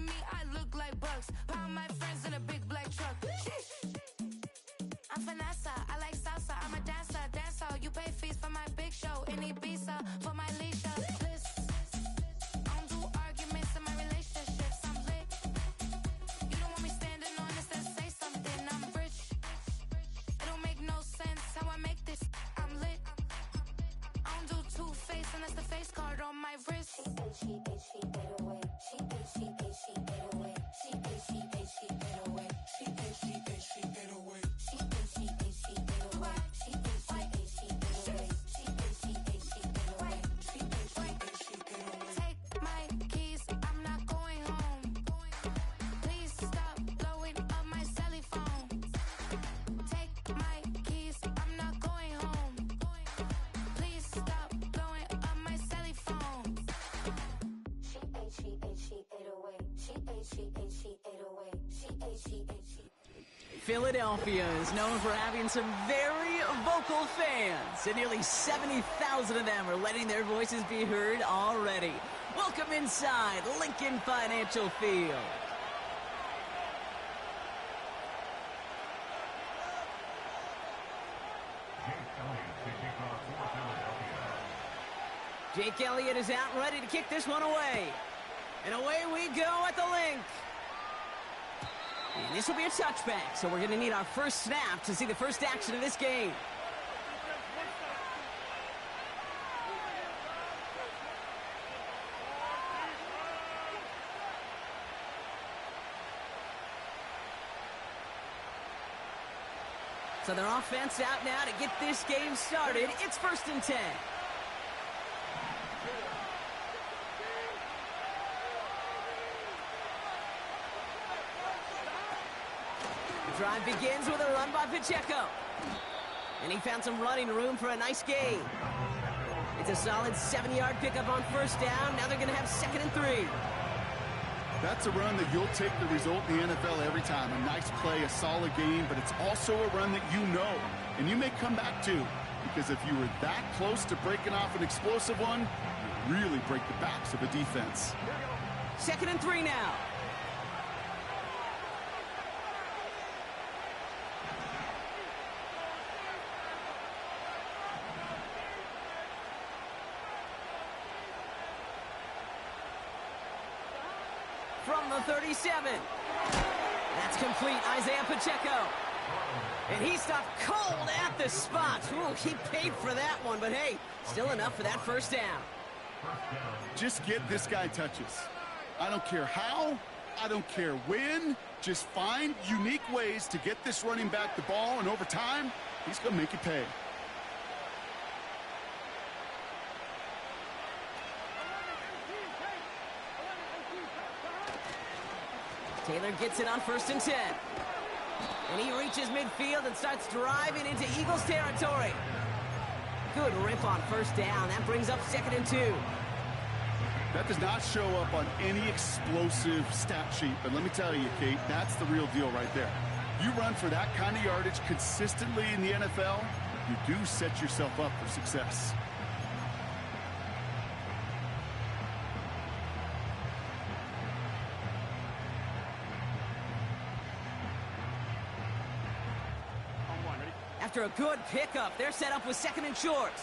me, I look like bugs. Pound my friends in a big black truck. I'm Vanessa, I like salsa. I'm a dancer, You pay fees for my big show in Ibiza for my leisure. I don't do arguments in my relationships. I'm lit. You don't want me standing on this and say something. I'm rich. It don't make no sense how I make this. I'm lit. I don't do two-face unless the face card on my wrist. She ate, she ate away. She ate, she ate, she ate away. She ate, she ate, she ate away. She ate, she ate, she ate away. She ate, she ate, she ate away. She ate, she ate, she ate away. She ate, she ate, she ate away. She ate, she ate, she ate away. Take my keys, I'm not going home. Please stop blowing up my celly phone. Take my keys, I'm not going home. Please stop blowing up my celly phone. She ate, she ate, she ate away. She ate, she ate, she ate away. She ate, she ate, she. Philadelphia is known for having some very vocal fans, and nearly 70,000 of them are letting their voices be heard already. Welcome inside Lincoln Financial Field. Jake Elliott is out and ready to kick this one away. And away we go at the link. And this will be a touchback, so we're going to need our first snap to see the first action of this game. So their offense out now to get this game started. It's 1st and 10. Drive begins with a run by Pacheco. And he found some running room for a nice gain. It's a solid 7-yard pickup on 1st down. Now they're going to have 2nd and 3. That's a run that you'll take the result in the NFL every time. A nice play, a solid game, but it's also a run that you know. And you may come back to, because if you were that close to breaking off an explosive one, you really break the backs of a defense. 2nd and 3 now. From the 37. That's complete, Isaiah Pacheco. And he stopped cold at the spot. Ooh, he paid for that one, but hey, still enough for that 1st down. Just get this guy touches. I don't care how, I don't care when. Just find unique ways to get this running back the ball, and over time, he's going to make it pay. Taylor gets it on 1st and 10. And he reaches midfield and starts driving into Eagles territory. Good rip on 1st down. That brings up 2nd and 2. That does not show up on any explosive stat sheet, but let me tell you, Kate, that's the real deal right there. You run for that kind of yardage consistently in the NFL, you do set yourself up for success. After a good pickup, they're set up with 2nd and short.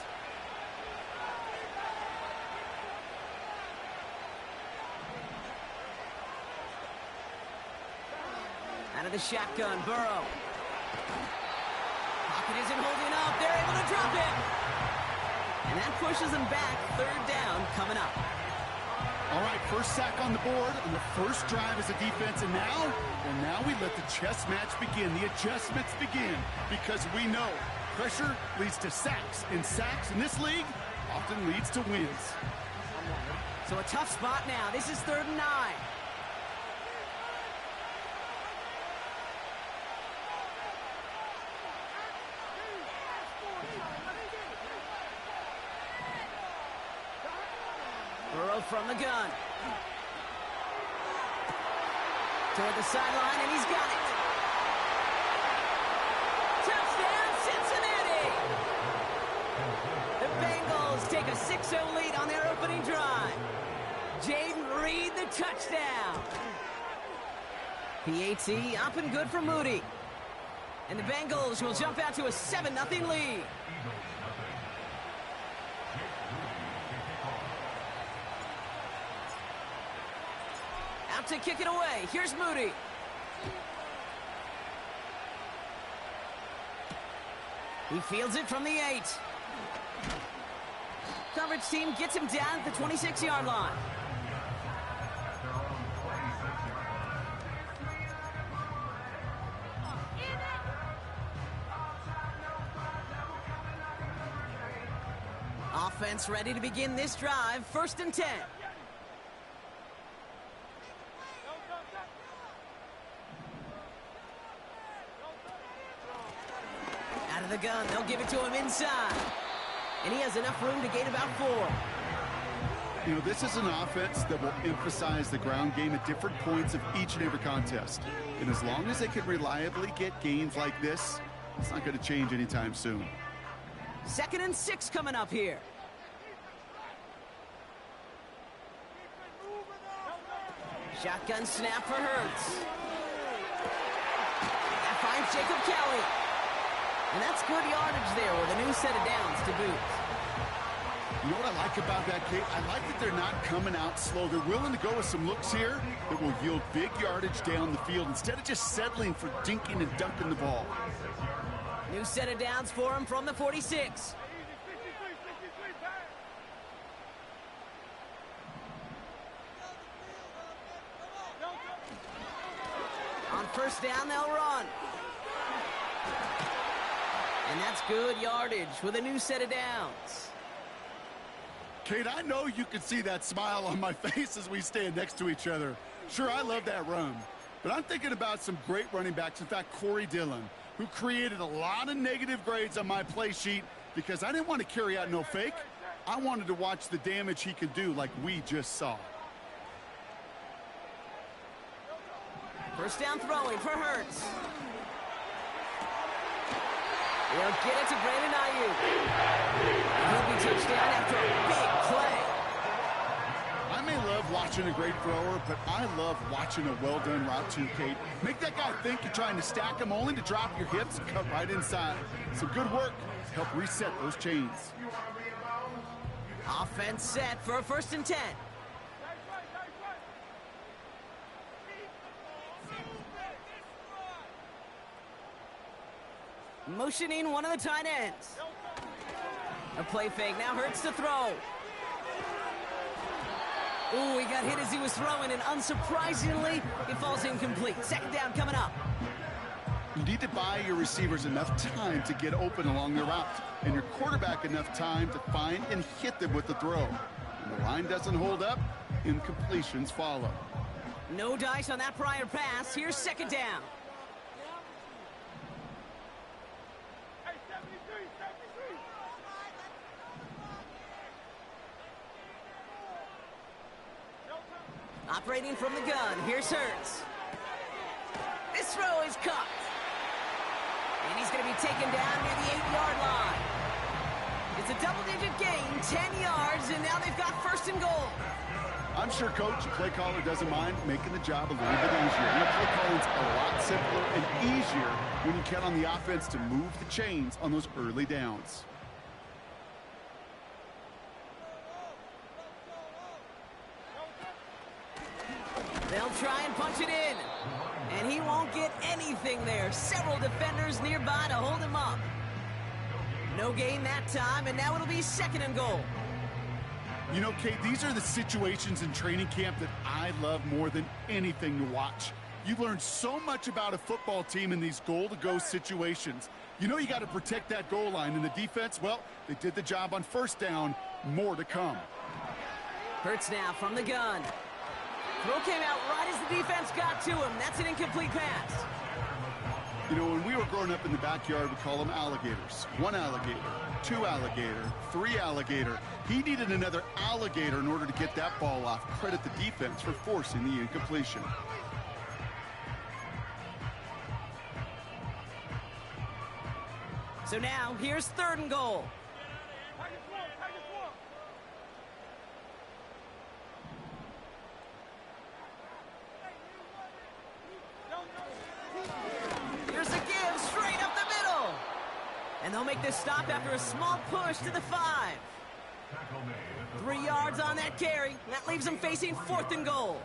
Out of the shotgun, Burrow. Pocket isn't holding up. They're able to drop it. And that pushes them back. 3rd down coming up. All right, first sack on the board, and the first drive as a defense, and now we let the chess match begin, the adjustments begin, because we know pressure leads to sacks, and sacks in this league often leads to wins. So a tough spot now. This is 3rd and 9. Burrow from the gun. Toward the sideline, and he's got it. Touchdown, Cincinnati! The Bengals take a 6-0 lead on their opening drive. Jaden Reed, the touchdown. PAT up and good for Moody. And the Bengals will jump out to a 7-0 lead. Out to kick it away. Here's Moody. He fields it from the 8. Coverage team gets him down at the 26-yard line. Offense ready to begin this drive. 1st and 10. Out of the gun, they'll give it to him inside. And he has enough room to gain about 4. You know, this is an offense that will emphasize the ground game at different points of each and every contest. And as long as they can reliably get gains like this, it's not going to change anytime soon. 2nd and 6 coming up here. Shotgun snap for Hurts. That finds Jacob Kelly. And that's good yardage there with a new set of downs to boot. You know what I like about that, Kate? I like that they're not coming out slow. They're willing to go with some looks here that will yield big yardage down the field instead of just settling for dinking and dunking the ball. New set of downs for him from the 46. On 1st down, they'll run. And that's good yardage with a new set of downs. Kate, I know you can see that smile on my face as we stand next to each other. Sure, I love that run. But I'm thinking about some great running backs. In fact, Corey Dillon, who created a lot of negative grades on my play sheet because I didn't want to carry out no fake. I wanted to watch the damage he could do like we just saw. 1st down throwing for Hurts. He'll get it to Brandon Ayuk. He'll be touchdown after a big play. I may love watching a great thrower, but I love watching a well-done route too, Kate. Make that guy think you're trying to stack him only to drop your hips and cut right inside. Some good work to help reset those chains. Offense set for a 1st and 10. Motioning one of the tight ends. A play fake. Now Hurts to throw. Ooh, he got hit as he was throwing, and unsurprisingly, it falls incomplete. 2nd down coming up. You need to buy your receivers enough time to get open along their route, and your quarterback enough time to find and hit them with the throw. When the line doesn't hold up, incompletions follow. No dice on that prior pass. Here's 2nd down. Operating from the gun, here's Hurts. This throw is caught. And he's going to be taken down near the 8-yard line. It's a double-digit gain, 10 yards, and now they've got 1st and goal. I'm sure Coach, play caller, doesn't mind making the job a little bit easier. You know, play calling's a lot simpler and easier when you count on the offense to move the chains on those early downs. They'll try and punch it in. And he won't get anything there. Several defenders nearby to hold him up. No gain that time, and now it'll be 2nd and goal. You know, Kate, these are the situations in training camp that I love more than anything to watch. You learn so much about a football team in these goal-to-go situations. You know you got to protect that goal line, and the defense, well, they did the job on 1st down. More to come. Hurts now from the gun. Throw came out right as the defense got to him. That's an incomplete pass. You know, when we were growing up in the backyard, we call them alligators. 1 alligator, 2 alligator, 3 alligator. He needed another alligator in order to get that ball off. Credit the defense for forcing the incompletion. So now, here's 3rd and goal. make this stop after a small push to the 5. 3 yards on that carry. That leaves them facing 4th and goal.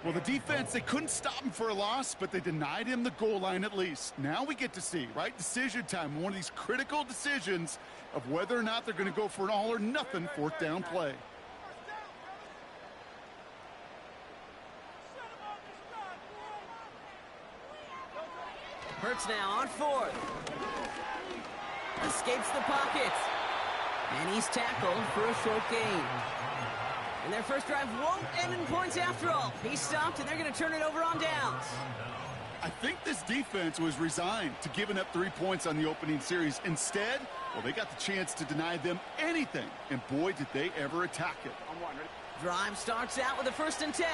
Well, the defense, they couldn't stop him for a loss, but they denied him the goal line at least. Now we get to see, right? Decision time, one of these critical decisions of whether or not they're going to go for an all-or-nothing 4th down play. Hurts now on 4th. Escapes the pocket. And he's tackled for a short gain. And their first drive won't end in points after all. He's stopped, and they're going to turn it over on downs. I think this defense was resigned to giving up 3 points on the opening series. Instead, well, they got the chance to deny them anything. And boy, did they ever attack it. Drive starts out with a 1st and 10.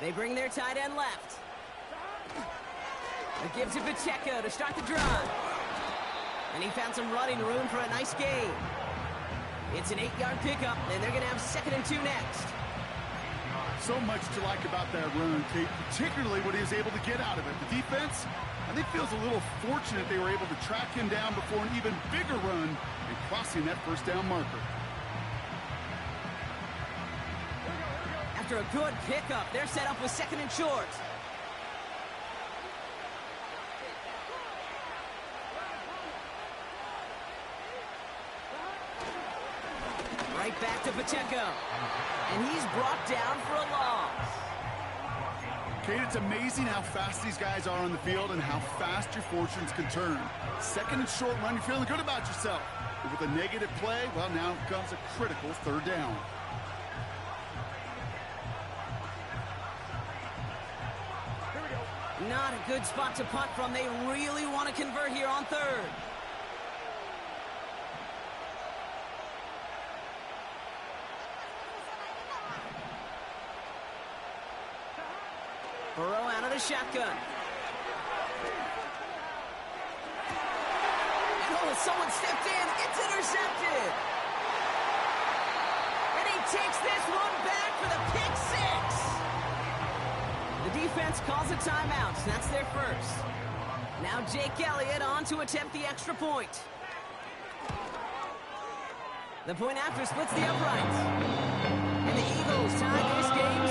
They bring their tight end left. It gives it Pacheco to start the drive. And he found some running room for a nice gain. It's an 8-yard pickup, and they're going to have 2nd and 2 next. So much to like about that run, Kate, particularly what he was able to get out of it. The defense, I think, feels a little fortunate they were able to track him down before an even bigger run and crossing that 1st down marker. After a good pickup, they're set up with 2nd and short. Right back to Pacheco. And he's brought down for a loss. Kate, it's amazing how fast these guys are on the field and how fast your fortunes can turn. 2nd and short run, you're feeling good about yourself. But with a negative play, well, now comes a critical 3rd down. Not a good spot to punt from. They really want to convert here on 3rd. Burrow out of the shotgun. And oh, someone stepped in. It's intercepted. And he takes this one back for the pick 6. The defense calls a timeout. That's their first. Now Jake Elliott on to attempt the extra point. The point after splits the uprights. And the Eagles tie this game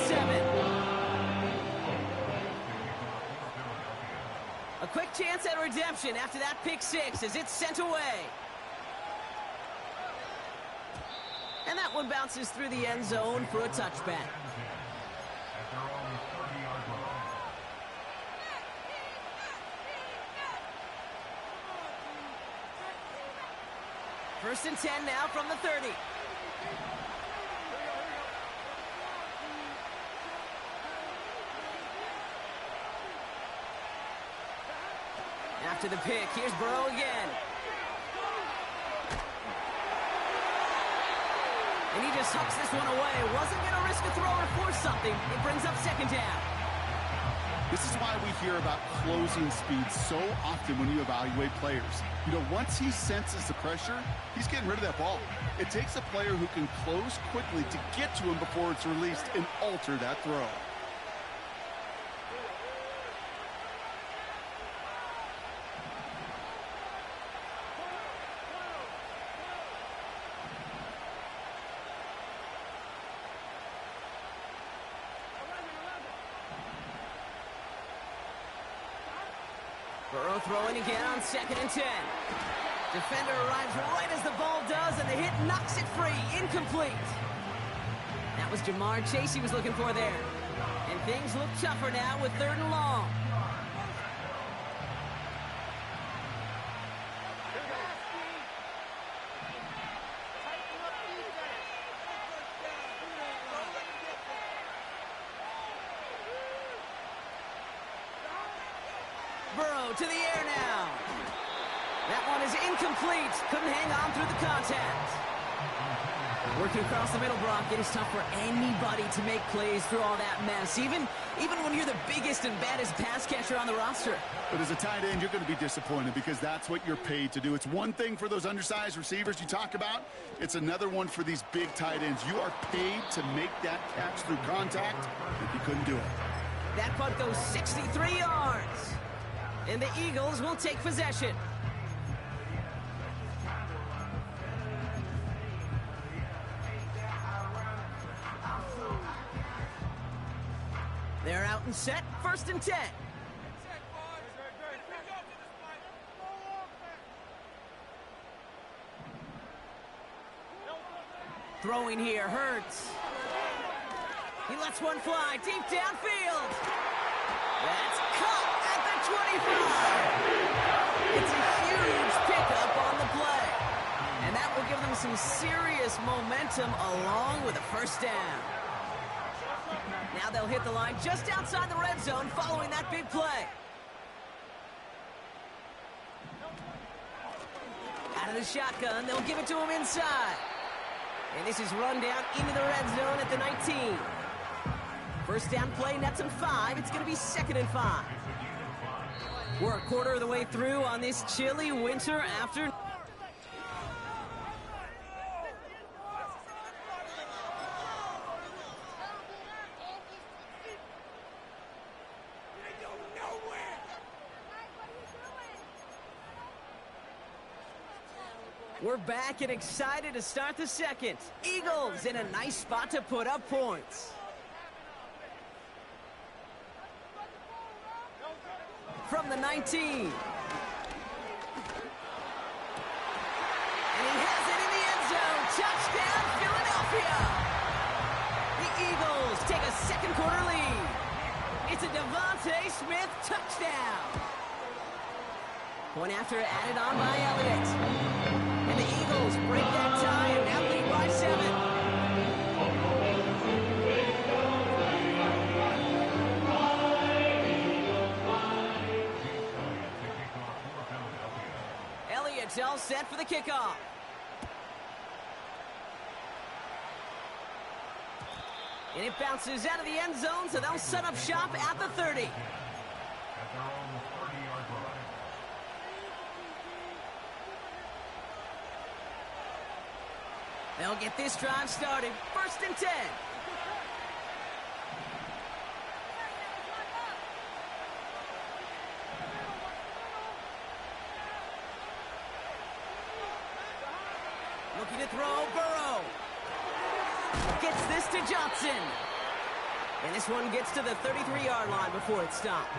7-7. A quick chance at redemption after that pick 6 as it's sent away. And that one bounces through the end zone for a touchback. First and 10 now from the 30. After the pick, here's Burrow again. And he just hucks this one away. Wasn't going to risk a throw or force something. It brings up 2nd down. This is why we hear about closing speed so often when you evaluate players. You know, once he senses the pressure, he's getting rid of that ball. It takes a player who can close quickly to get to him before it's released and alter that throw. Burrow throwing again on 2nd and 10. Defender arrives right as the ball does, and the hit knocks it free. Incomplete. That was Jamar Chase he was looking for there. And things look tougher now with 3rd and long. Burrow to the air now. That one is incomplete. Couldn't hang on through the contact. Working across the middle, Brock, it is tough for anybody to make plays through all that mess, even when you're the biggest and baddest pass catcher on the roster. But as a tight end, you're going to be disappointed because that's what you're paid to do. It's one thing for those undersized receivers you talk about. It's another one for these big tight ends. You are paid to make that catch through contact, and you couldn't do it. That punt goes 63 yards, and the Eagles will take possession. They're out and set, 1st and 10. Throwing here, Hurts. He lets one fly deep downfield. That's caught at the 25. It's a huge pickup on the play. And that will give them some serious momentum along with a 1st down. Now they'll hit the line just outside the red zone following that big play. Out of the shotgun, they'll give it to him inside. And this is run down into the red zone at the 19. 1st down play, nets him 5. It's going to be 2nd and 5. We're a quarter of the way through on this chilly winter afternoon. We're back and excited to start the 2nd. Eagles in a nice spot to put up points. From the 19. And he has it in the end zone. Touchdown, Philadelphia. The Eagles take a 2nd quarter lead. It's a Devontae Smith touchdown. Point after added on by Elliott. And the Eagles break that tie and now lead by 7. Elliott's all set for the kickoff. And it bounces out of the end zone, so they'll set up shop at the 30. They'll get this drive started. 1st and 10. Looking to throw, Burrow. Gets this to Johnson. And this one gets to the 33-yard line before it stopped.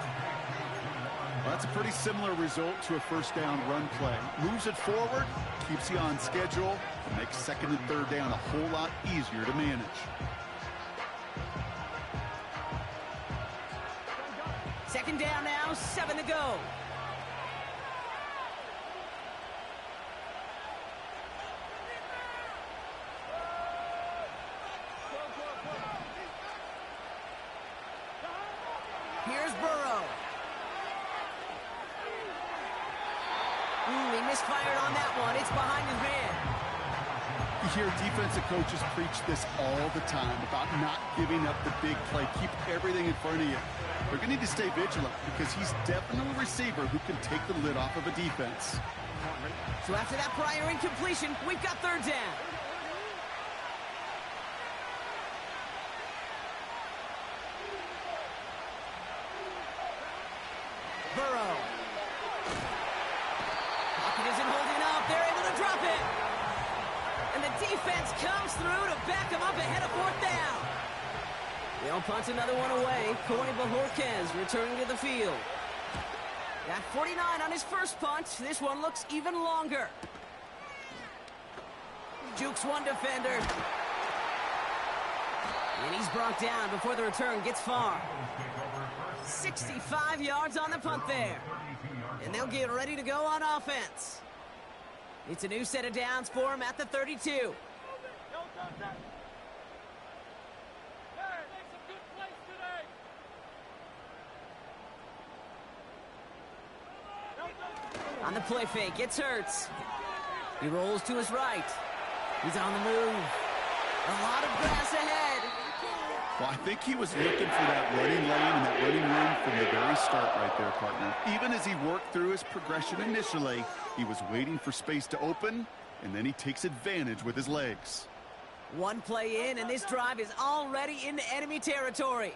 Well, that's a pretty similar result to a 1st down run play. Moves it forward, keeps you on schedule, and makes 2nd and 3rd down a whole lot easier to manage. 2nd down now, 7 to go. Here's Burrow. He misfired on that one. It's behind his man. You hear defensive coaches preach this all the time about not giving up the big play. Keep everything in front of you. They're going to need to stay vigilant because he's definitely a receiver who can take the lid off of a defense. So after that prior incompletion, we've got 3rd down. Burrow. Pocket isn't holding up. They're able to drop it. And the defense comes through to back him up ahead of 4th down. They'll punt another one away. Corey Bajorquez returning to the field. Got 49 on his first punt. This one looks even longer. Jukes one defender. And he's brought down before the return gets far. 65 yards on the punt there. And they'll get ready to go on offense. It's a new set of downs for him at the 32. On the play fake, it's Hurts. He rolls to his right. He's on the move. A lot of grass ahead. Well, I think he was looking for that running lane and that running room from the very start right there, partner. Even as he worked through his progression initially, he was waiting for space to open, and then he takes advantage with his legs. One play in, and this drive is already into enemy territory.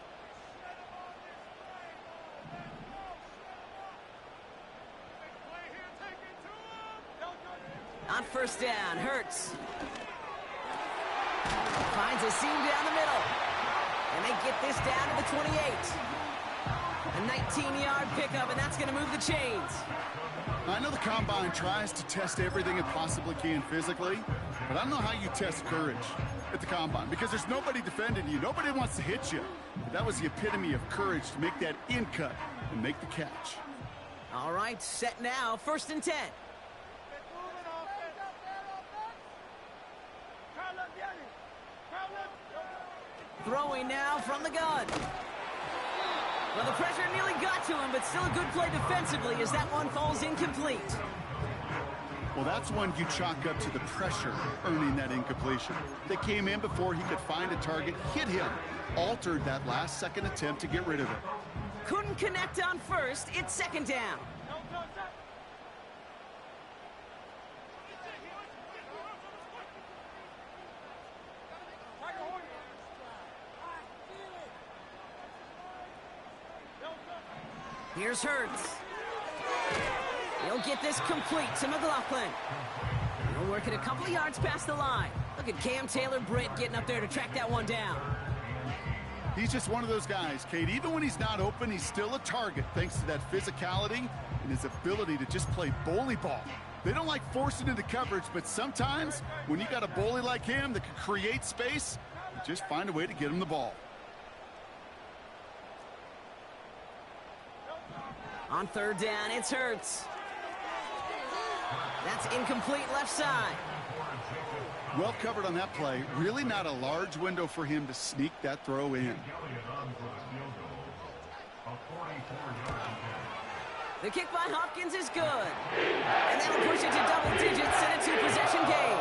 On first down, Hurts. Finds a seam down the middle. And they get this down to the 28. A 19-yard pickup, and that's going to move the chains. I know the Combine tries to test everything it possibly can physically, but I don't know how you test courage at the Combine because there's nobody defending you. Nobody wants to hit you. But that was the epitome of courage to make that in cut and make the catch. All right, set now, 1st and 10. Throwing now from the gun. Well, the pressure nearly got to him, but still a good play defensively as that one falls incomplete. Well, that's one you chalk up to the pressure earning that incompletion. They came in before he could find a target, hit him, altered that last-second attempt to get rid of it. Couldn't connect on first. It's 2nd down. Here's Hurts. He'll get this complete to McLaughlin. He'll work it a couple of yards past the line. Look at Cam Taylor-Britt getting up there to track that one down. He's just one of those guys, Kate. Even when he's not open, he's still a target thanks to that physicality and his ability to just play bully ball. They don't like forcing into coverage, but sometimes when you got a bully like him that can create space, you just find a way to get him the ball. On 3rd down, it's Hurts. That's incomplete left side. Well covered on that play. Really not a large window for him to sneak that throw in. The kick by Hopkins is good. And that'll push it to double digits and a 2-possession game.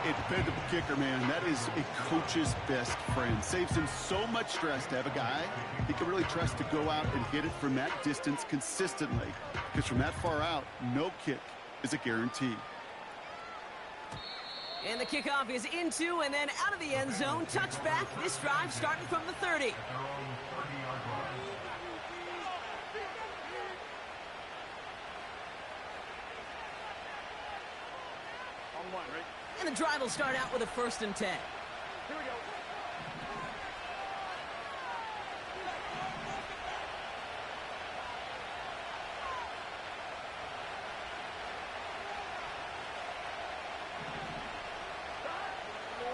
A dependable kicker, man. That is a coach's best friend. Saves him so much stress to have a guy he can really trust to go out and hit it from that distance consistently. Because from that far out, no kick is a guarantee. And the kickoff is into and then out of the end zone. Touchback. This drive starting from the 30. And the drive will start out with a 1st and 10. Here we go.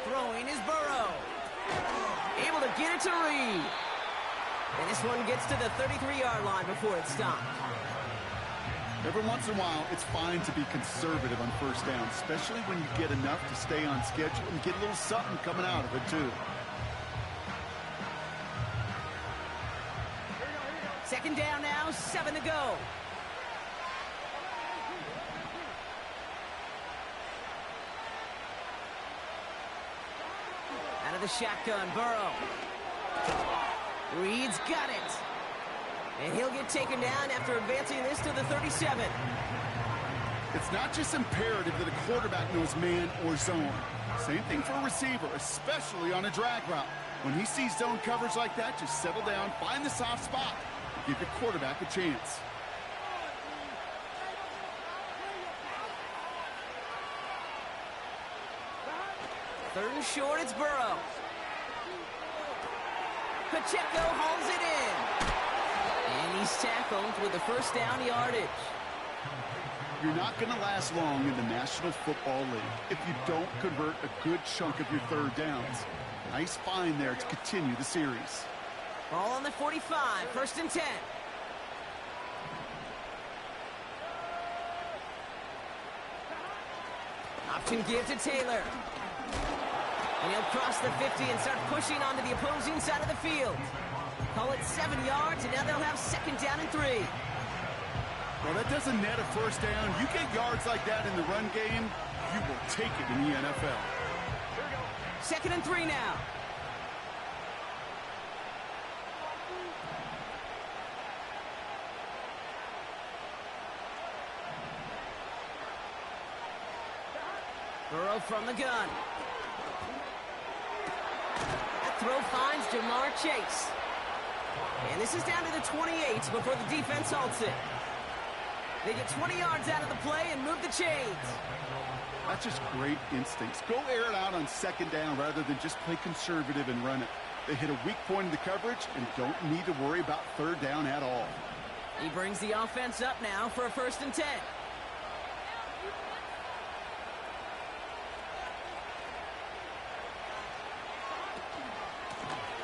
Throwing is Burrow. Able to get it to Reed. And this one gets to the 33-yard line before it's stopped. Every once in a while, it's fine to be conservative on 1st down, especially when you get enough to stay on schedule and get a little something coming out of it, too. 2nd down now, 7 to go. Out of the shotgun, Burrow. Reed's got it. And he'll get taken down after advancing this to the 37. It's not just imperative that a quarterback knows man or zone. Same thing for a receiver, especially on a drag route. When he sees zone coverage like that, just settle down, find the soft spot, and give your quarterback a chance. Third and short, it's Burrow. Pacheco hauls it in. And he's tackled with the 1st down yardage. You're not going to last long in the National Football League if you don't convert a good chunk of your 3rd downs. Nice find there to continue the series. Ball on the 45, 1st and 10. Option give to Taylor. And he'll cross the 50 and start pushing onto the opposing side of the field. Call it 7 yards, and now they'll have 2nd down and 3. Well, that doesn't net a 1st down. You get yards like that in the run game, you will take it in the NFL. Here we go. 2nd and 3 now. Burrow from the gun. That throw finds Jamar Chase. And this is down to the 28 before the defense halts it. They get 20 yards out of the play and move the chains. That's just great instincts. Go air it out on 2nd down rather than just play conservative and run it. They hit a weak point in the coverage and don't need to worry about 3rd down at all. He brings the offense up now for a 1st and 10.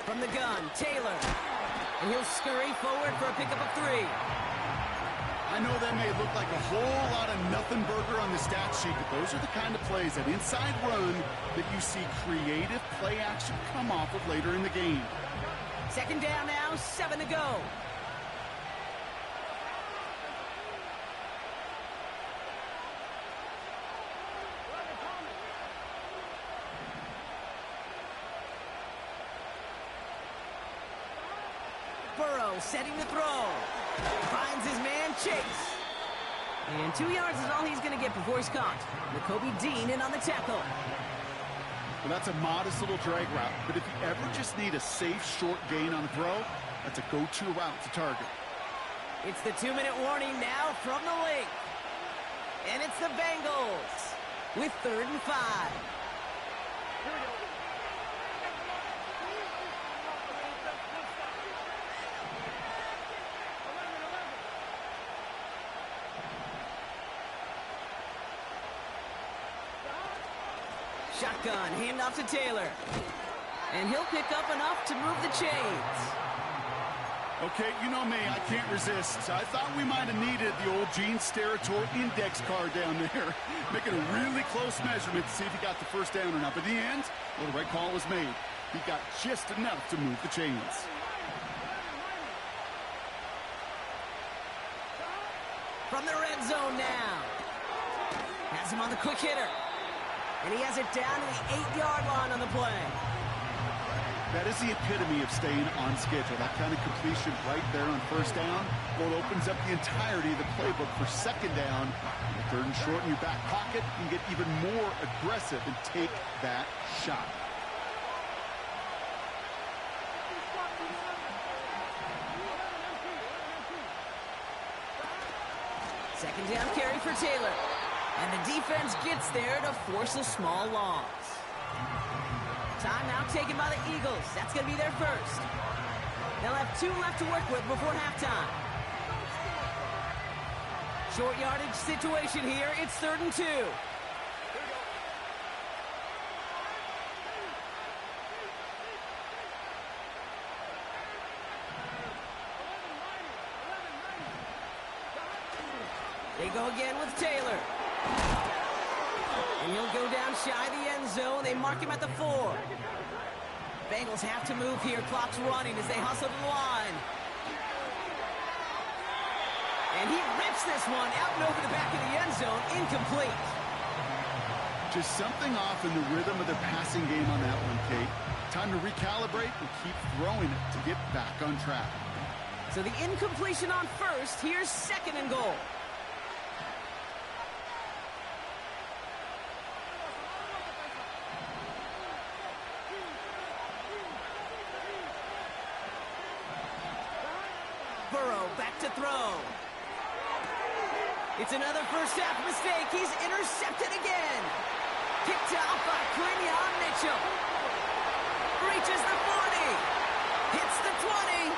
From the gun, Taylor. And he'll scurry forward for a pickup of 3. I know that may look like a whole lot of nothing burger on the stat sheet, but those are the kind of plays, that inside run, that you see creative play action come off of later in the game. 2nd down now, 7 to go. Burrow setting to throw. Finds his man, Chase. And 2 yards is all he's going to get before he's caught. Nakobe Dean in on the tackle. Well, that's a modest little drag route, but if you ever just need a safe, short gain on a throw, that's a go-to route to target. It's the 2-minute warning now from the link. And it's the Bengals with 3rd and 5. Shotgun, handoff to Taylor. And he'll pick up enough to move the chains. Okay, you know me, I can't resist. I thought we might have needed the old Gene Steratore index card down there. Making a really close measurement to see if he got the 1st down or not. But in the end, well, the right call was made. He got just enough to move the chains. From the red zone now. Has him on the quick hitter. And he has it down to the 8-yard line on the play. That is the epitome of staying on schedule. That kind of completion right there on 1st down. Well, it opens up the entirety of the playbook for 2nd down. 3rd and short in your back pocket, you can get even more aggressive and take that shot. Second down carry for Taylor. And the defense gets there to force a small loss. Timeout taken by the Eagles. That's going to be their 1st. They'll have 2 left to work with before halftime. Short yardage situation here. It's 3rd and 2. They go again with Taylor. And he'll go down shy of the end zone. They mark him at the 4. Bengals have to move here. Clock's running as they hustle to the line. And he rips this one out and over the back of the end zone. Incomplete. Just something off in the rhythm of the passing game on that one, Kate. Time to recalibrate and keep throwing it to get back on track. So the incompletion on 1st. Here's 2nd and goal. Burrow back to throw. It's another 1st half mistake. He's intercepted again. Picked out by Quinion Mitchell. Reaches the 40. Hits the 20.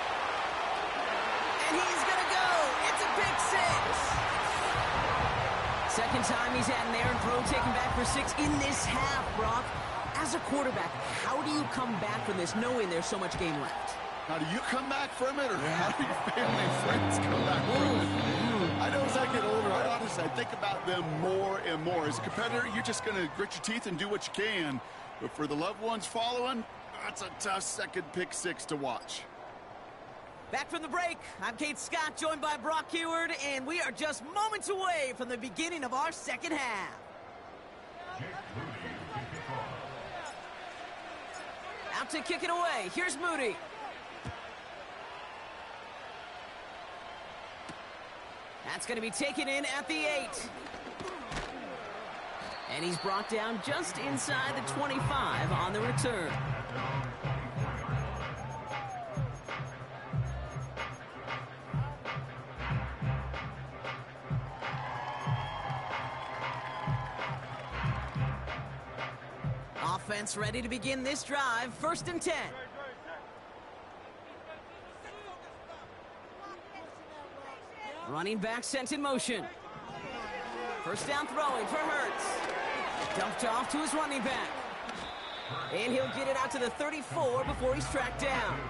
And he's going to go. It's a big 6. 2nd time he's had an errant throw taken back for 6 in this half, Brock. As a quarterback, how do you come back from this knowing there's so much game left? How do you come back from it, or how do your family and friends come back from it? I know as I get older, I think about them more and more. As a competitor, you're just going to grit your teeth and do what you can. But for the loved ones following, that's a tough 2nd pick 6 to watch. Back from the break, I'm Kate Scott, joined by Brock Heward, and we are just moments away from the beginning of our 2nd half. out to kick it away. Here's Moody. That's going to be taken in at the 8. And he's brought down just inside the 25 on the return. Offense ready to begin this drive. 1st and 10. Running back sent in motion. First down throwing for Hurts. Dumped off to his running back. And he'll get it out to the 34 before he's tracked down.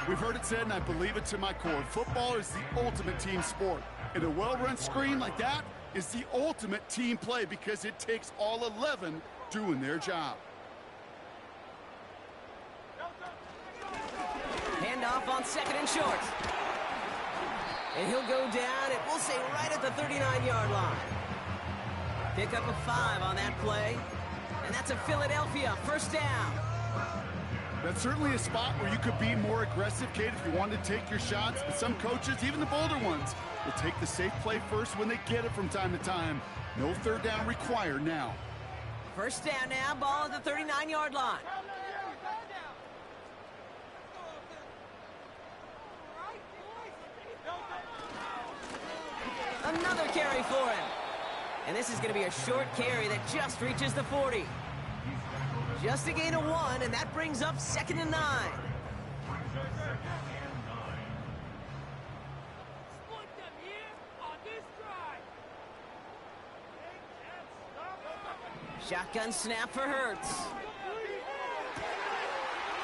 We've heard it said, and I believe it to my core. Football is the ultimate team sport. And a well-run screen like that is the ultimate team play because it takes all 11 doing their job. Handoff on 2nd and short. And he'll go down, and we'll say right at the 39-yard line. Pick up a 5 on that play. And that's a Philadelphia 1st down. That's certainly a spot where you could be more aggressive, Kate, if you wanted to take your shots. But some coaches, even the bolder ones, will take the safe play first when they get it from time to time. No 3rd down required now. 1st down now, ball at the 39-yard line. Another carry for him. And this is going to be a short carry that just reaches the 40. Just a gain of 1, and that brings up 2nd and 9. Shotgun snap for Hurts.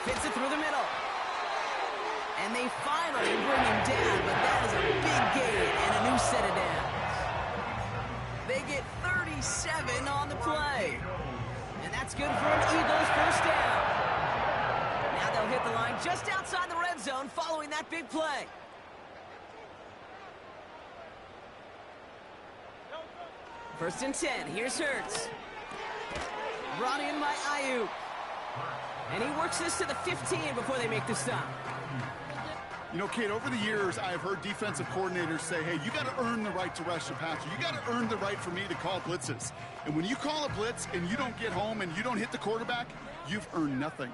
Fits it through the middle. And they finally bring him down, but that is a big gain and a new set of downs. They get 37 on the play. And that's good for an Eagles 1st down. Now they'll hit the line just outside the red zone following that big play. First and 10. Here's Hurts. Brought in by Ayuk. And he works this to the 15 before they make the stop. You know, Kate, over the years, I've heard defensive coordinators say, hey, you got to earn the right to rush a passer. You got to earn the right for me to call blitzes. And when you call a blitz and you don't get home and you don't hit the quarterback, you've earned nothing.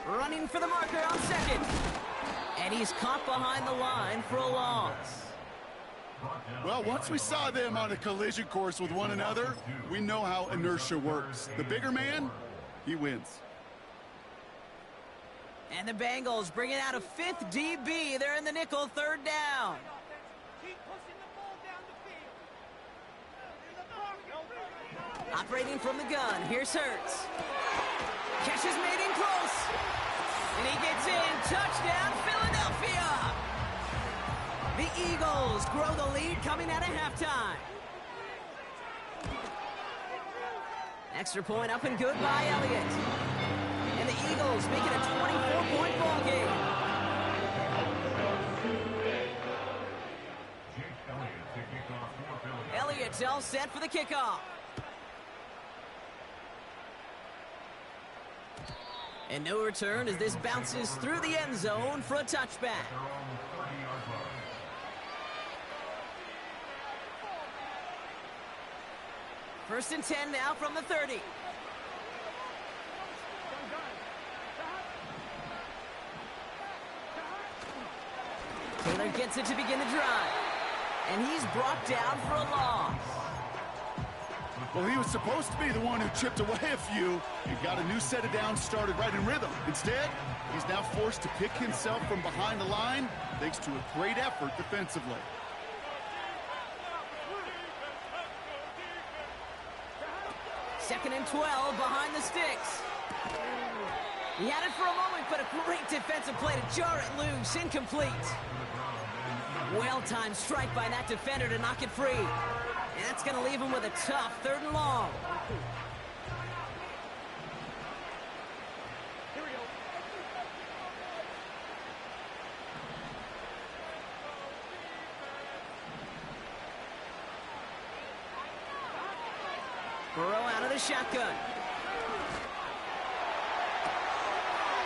Running for the marker on 2nd. And he's caught behind the line for a loss. Well, once we saw them on a collision course with one another, we know how inertia works. The bigger man, he wins. And the Bengals bringing out a 5th DB. They're in the nickel, 3rd down. Operating from the gun, here's Hurts. Catch is made in close. And he gets in. Touchdown, Philadelphia. The Eagles grow the lead coming out of halftime. Extra point up and good by Elliott. And the Eagles make it a 24-point ball game. Elliott's all set for the kickoff. And no return as this bounces through the end zone for a touchback. First and 10 now from the 30. Taylor gets it to begin the drive. And he's brought down for a loss. Well, he was supposed to be the one who chipped away a few and got a new set of downs started right in rhythm. Instead, he's now forced to pick himself from behind the line thanks to a great effort defensively. Second and 12 behind the sticks. He had it for a moment, but a great defensive play to jar it loose. Incomplete. Well-timed strike by that defender to knock it free. And that's going to leave him with a tough 3rd and long. Burrow out of the shotgun.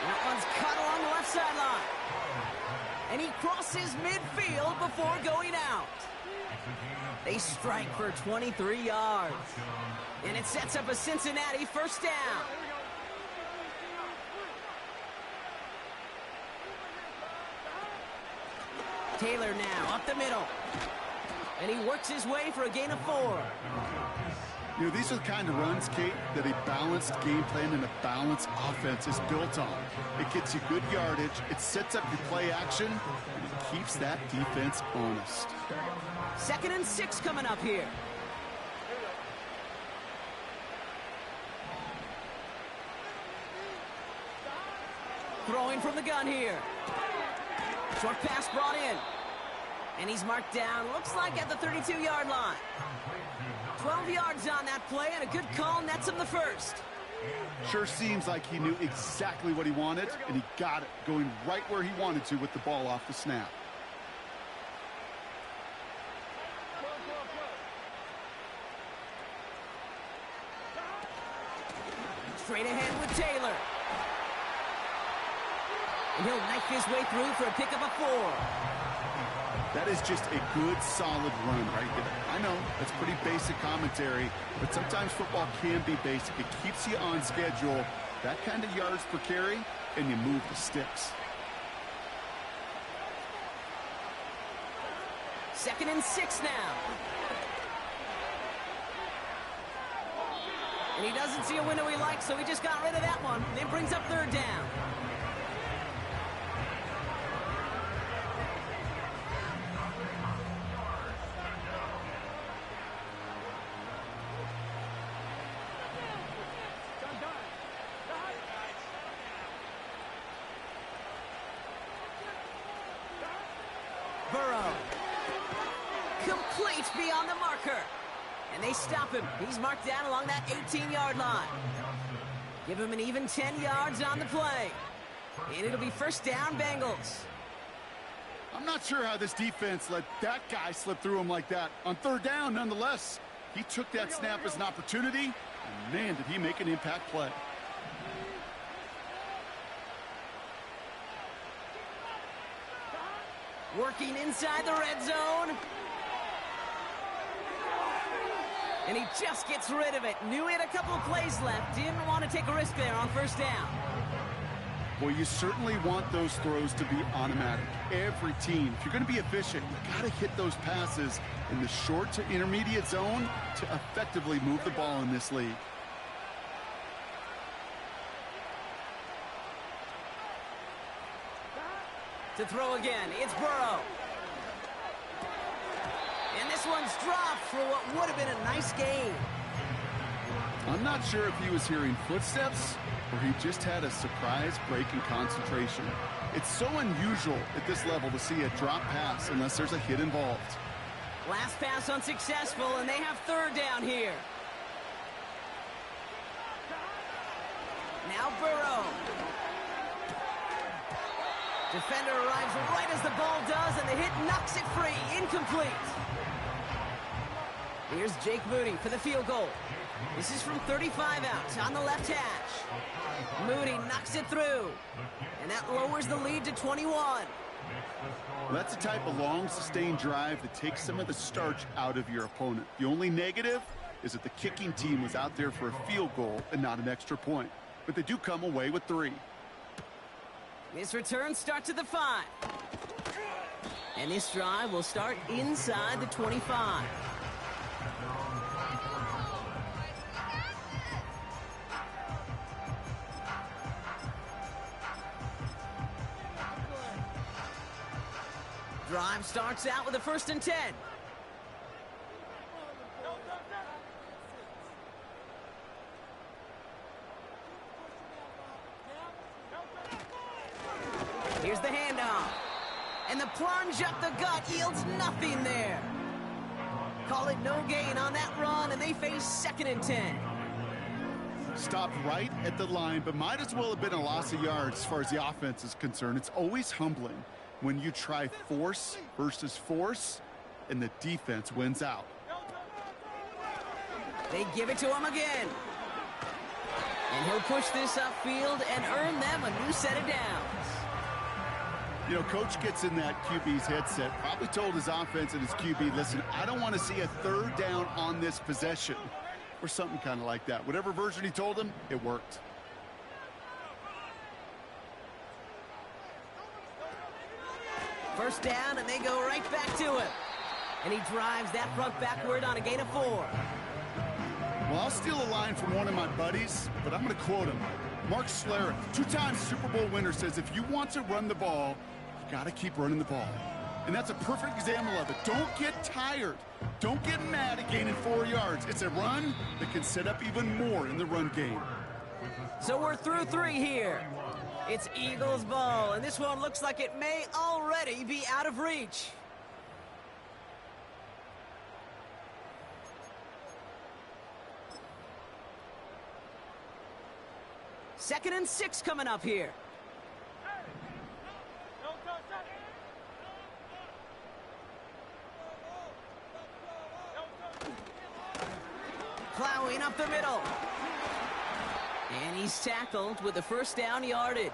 That one's cut along the left sideline. And he crosses midfield before going out. They strike for 23 yards. And it sets up a Cincinnati first down. Taylor now up the middle. And he works his way for a gain of 4. You know, these are the kind of runs, Kate, that a balanced game plan and a balanced offense is built on. It gets you good yardage, it sets up your play action, and it keeps that defense honest. 2nd and 6 coming up here. Throwing from the gun here. Short pass brought in. And he's marked down, looks like at the 32-yard line. 12 yards on that play, and a good call nets him the first. Sure seems like he knew exactly what he wanted, and he got it, going right where he wanted to with the ball off the snap. Straight ahead with Taylor. And he'll knife his way through for a pickup of 4. That is just a good, solid run right there. I know, that's pretty basic commentary, but sometimes football can be basic. It keeps you on schedule, that kind of yards per carry, and you move the sticks. 2nd and 6 now. And he doesn't see a window he likes, so he just got rid of that one. Then brings up 3rd down. Burrow. Complete beyond the marker. And they stop him. He's marked down along that 18-yard line. Give him an even 10 yards on the play. And it'll be first down, Bengals. I'm not sure how this defense let that guy slip through him like that. On 3rd down, nonetheless, he took that snap as an opportunity, and man, did he make an impact play. Working inside the red zone. And he just gets rid of it. Knew he had a couple of plays left. Didn't want to take a risk there on first down. Well, you certainly want those throws to be automatic. Every team, if you're going to be efficient, you got to hit those passes in the short to intermediate zone to effectively move the ball in this league. To throw again, it's Burrow. And this one's dropped for what would have been a nice gain. I'm not sure if he was hearing footsteps or he just had a surprise break in concentration. It's so unusual at this level to see a drop pass unless there's a hit involved. Last pass unsuccessful, and they have 3rd down here. Now Burrow. Defender arrives right as the ball does, and the hit knocks it free. Incomplete. Here's Jake Moody for the field goal. This is from 35 out on the left hash. Moody knocks it through, and that lowers the lead to 21. Well, that's the type of long, sustained drive that takes some of the starch out of your opponent. The only negative is that the kicking team was out there for a field goal and not an extra point. But they do come away with 3. This return starts at the 5. And this drive will start inside the 25. Drive starts out with a 1st and 10. Here's the handoff. And the plunge up the gut yields nothing there. Call it no gain on that run, and they face 2nd and 10. Stopped right at the line, but might as well have been a loss of yards as far as the offense is concerned. It's always humbling when you try force versus force, and the defense wins out. They give it to him again. And he'll push this upfield and earn them a new set of downs. You know, coach gets in that QB's headset, probably told his offense and his QB, listen, I don't want to see a third down on this possession. Or something kind of like that. Whatever version he told him, it worked. First down, and they go right back to him. And he drives that front backward on a gain of 4. Well, I'll steal a line from one of my buddies, but I'm going to quote him. Mark Schlereth, 2-time Super Bowl winner, says if you want to run the ball, you got to keep running the ball. And that's a perfect example of it. Don't get tired. Don't get mad at gaining 4 yards. It's a run that can set up even more in the run game. So we're through 3 here. It's Eagles ball, and this one looks like it may already be out of reach. Second and 6 coming up here. Plowing up the middle. And he's tackled with the first down yardage.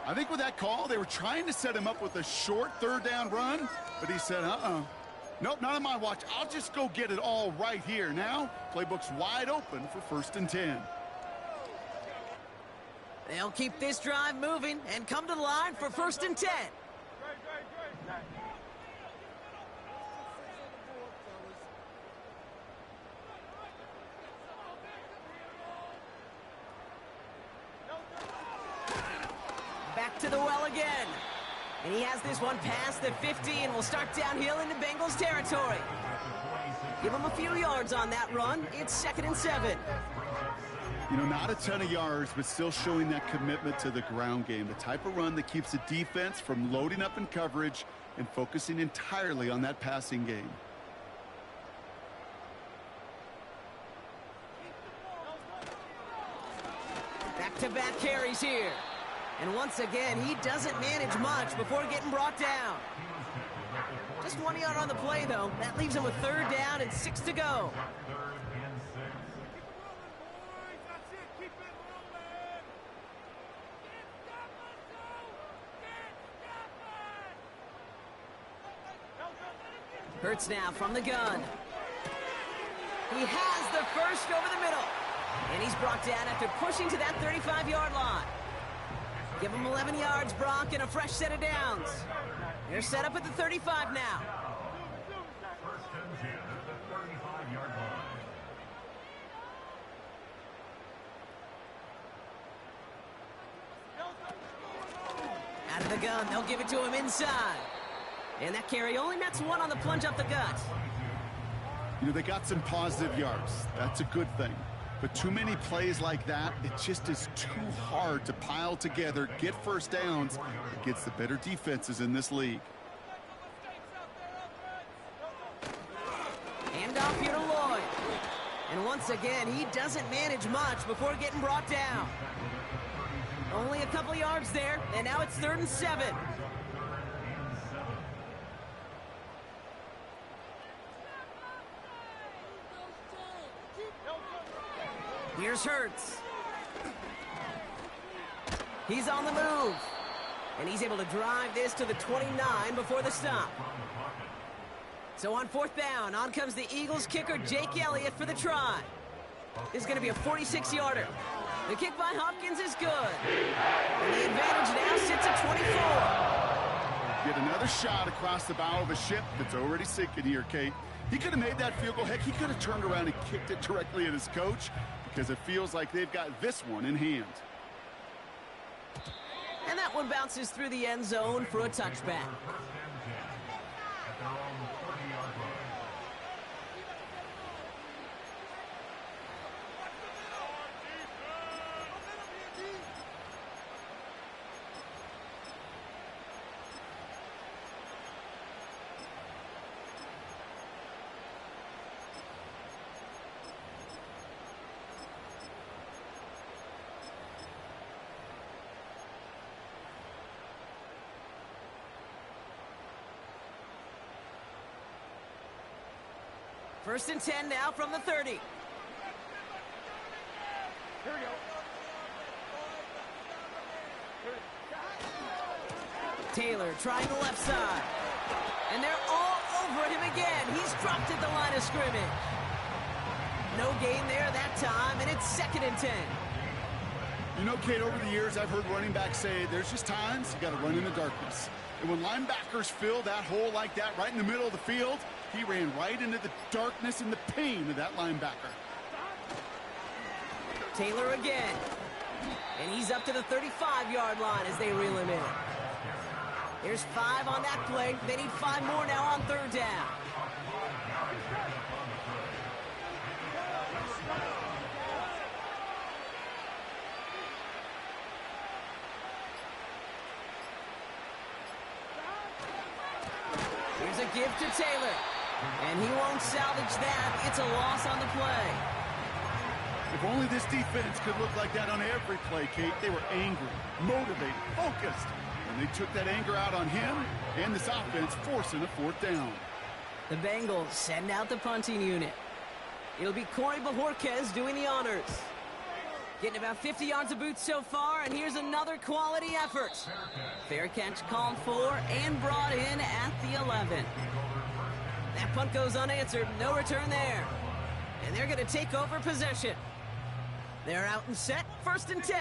I think with that call, they were trying to set him up with a short third down run, but he said, nope, not on my watch. I'll just go get it all right here. Now, playbook's wide open for 1st and 10. They'll keep this drive moving and come to the line for 1st and 10. Back to the well again. And he has this one past the 50 and will start downhill into Bengals territory. Give him a few yards on that run. It's 2nd and 7. You know, not a ton of yards, but still showing that commitment to the ground game. The type of run that keeps the defense from loading up in coverage and focusing entirely on that passing game. Back-to-back carries here. And once again, he doesn't manage much before getting brought down. Just 1 yard on the play, though. That leaves him with 3rd down and 6 to go. Hurts now from the gun. He has the first over the middle. And he's brought down after pushing to that 35-yard line. Give him 11 yards, Brock, and a fresh set of downs. They're set up at the 35 now. Out of the gun, they'll give it to him inside. And that carry only nets 1 on the plunge up the gut. You know, they got some positive yards. That's a good thing. But too many plays like that, it just is too hard to pile together, get first downs against the better defenses in this league. Hand off here to Lloyd. And once again, he doesn't manage much before getting brought down. Only a couple yards there, and now it's 3rd and 7. Here's Hurts. He's on the move. And he's able to drive this to the 29 before the stop. So on 4th down, on comes the Eagles kicker, Jake Elliott, for the try. This is going to be a 46-yarder. The kick by Hopkins is good. And the advantage now sits at 24. Get another shot across the bow of a ship that's already sinking here, Kate. He could have made that field goal. Heck, he could have turned around and kicked it directly at his coach, because it feels like they've got this one in hand. And that one bounces through the end zone for a touchback. First and 10 now from the 30. Here we go. Taylor trying the left side. And they're all over him again. He's dropped at the line of scrimmage. No gain there that time, and it's 2nd and 10. You know, Kate, over the years, I've heard running backs say there's just times you got to run in the darkness. And when linebackers fill that hole like that right in the middle of the field, he ran right into the darkness and the pain of that linebacker. Taylor again. And he's up to the 35-yard line as they reel him in. There's 5 on that play. They need 5 more now on 3rd down. Here's a give to Taylor. And he won't salvage that. It's a loss on the play. If only this defense could look like that on every play, Kate. They were angry, motivated, focused. And they took that anger out on him and this offense, forcing a 4th down. The Bengals send out the punting unit. It'll be Corey Bajorquez doing the honors. Getting about 50 yards of boots so far, and here's another quality effort. Fair catch called for and brought in at the 11. That punt goes unanswered. No return there. And they're going to take over possession. They're out and set. 1st and 10.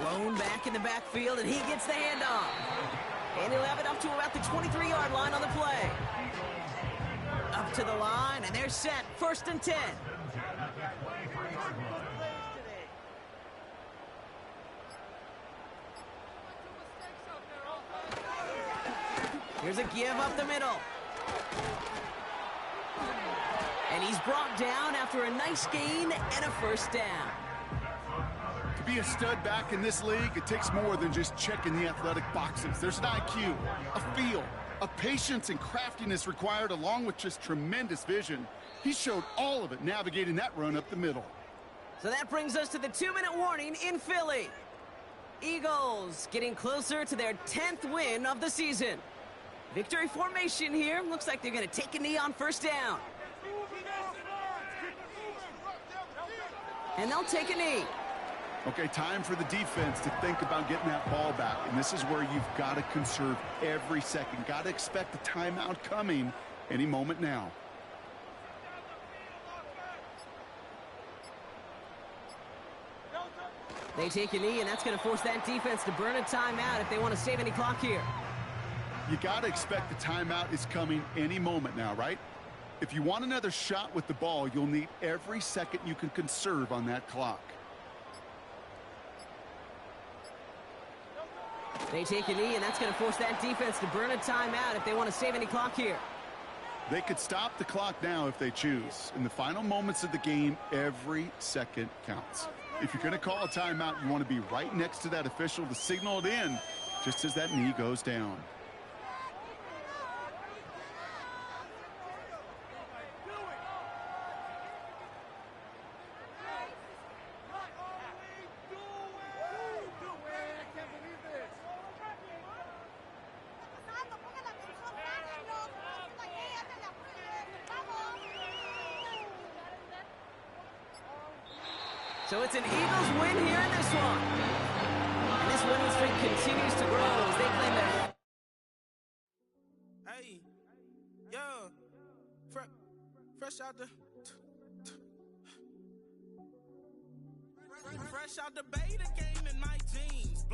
Blown back in the backfield, and he gets the handoff. And he'll have it up to about the 23-yard line on the play. Up to the line, and they're set. 1st and 10. Here's a give up the middle. And he's brought down after a nice gain and a 1st down. To be a stud back in this league, it takes more than just checking the athletic boxes. There's an IQ, a feel, a patience and craftiness required, along with just tremendous vision. He showed all of it navigating that run up the middle. So that brings us to the 2-minute warning in Philly. Eagles getting closer to their 10th win of the season. Victory formation here. Looks like they're going to take a knee on 1st down. And they'll take a knee. Okay, time for the defense to think about getting that ball back. And this is where you've got to conserve every second. Got to expect the timeout coming any moment now. They take a knee, and that's going to force that defense to burn a timeout if they want to save any clock here. You got to expect the timeout is coming any moment now, right? If you want another shot with the ball, you'll need every second you can conserve on that clock. They take a knee, and that's going to force that defense to burn a timeout if they want to save any clock here. They could stop the clock now if they choose. In the final moments of the game, every second counts. If you're going to call a timeout, you want to be right next to that official to signal it in just as that knee goes down. So it's an Eagles win here in this one. And this winning streak continues to grow as they claim their... Hey, yo, fresh out the... Fresh out the beta game in my jeans.